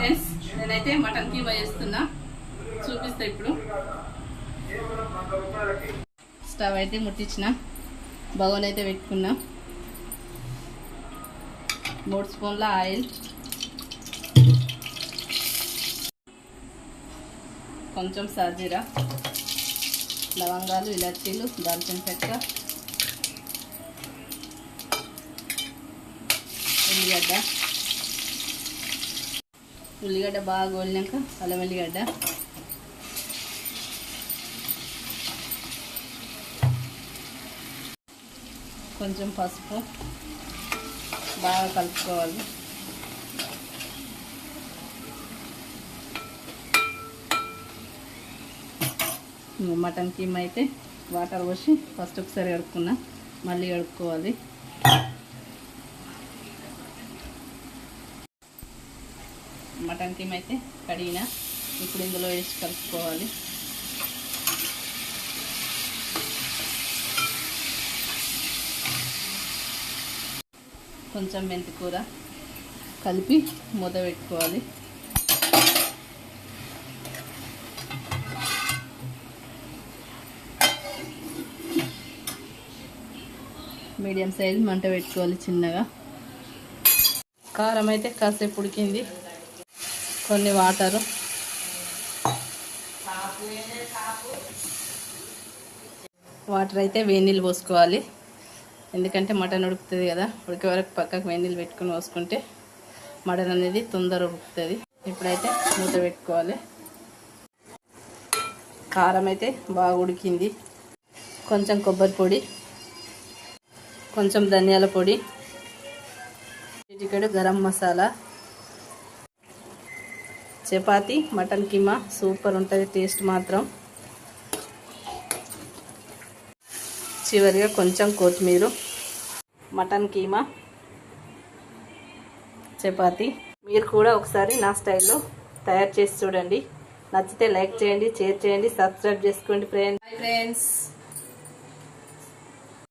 Friends, నేనైతే mutton keema చేస్తున్నా, చూపిస్తా ఇప్పుడు. స్టవ్ అయితే ముట్టించిన, బగోన్ అయితే పెట్టుకున్నా, 3 స్పూన్ల ఆయిల్, కొంచెం సాజీరా, లవంగాలు, ఇలాచీలు, దాల్చిన చెక్క, ఉల్లిగడ్డ బాగా గోలినాక అల్లం వెల్లిగడ్డ, కొంచెం పసుపు, బాగా కలుపుకోవాలి. మటన్ కీమా అయితే వాటర్ పోసి ఫస్ట్ ఒకసారి కడుక్కున్నా, మళ్ళీ కడుక్కోవాలి. మటన్ కీమా అయితే కడిగిన, ఇప్పుడు ఇందులో వేసి కలుపుకోవాలి. కొంచెం మెంతికూర కలిపి మూత పెట్టుకోవాలి. మీడియం సైజ్ మంట పెట్టుకోవాలి చిన్నగా. కారం అయితే కాసేపు ఉడికింది, కొన్ని వాటరు, అయితే వేడి నీళ్ళు పోసుకోవాలి. ఎందుకంటే మటన్ ఉడుకుతుంది కదా, ఉడికే వరకు పక్కకు వేడి నీళ్ళు పెట్టుకుని పోసుకుంటే మటన్ అనేది తొందర ఉడుకుతుంది. ఇప్పుడైతే మూత పెట్టుకోవాలి. కారం అయితే బాగా ఉడికింది. కొంచెం కొబ్బరి పొడి, కొంచెం ధనియాల పొడి, చిటికెడు గరం మసాలా. చపాతీ మటన్ కీమా సూపర్ ఉంటుంది, టేస్ట్ మాత్రం. చివరిగా కొంచెం కొత్తిమీర. మటన్ కీమా, చపాతీ మీరు కూడా ఒకసారి నా స్టైల్లో తయారు చేసి చూడండి. నచ్చితే లైక్ చేయండి, షేర్ చేయండి, సబ్స్క్రైబ్ చేసుకోండి ఫ్రెండ్స్.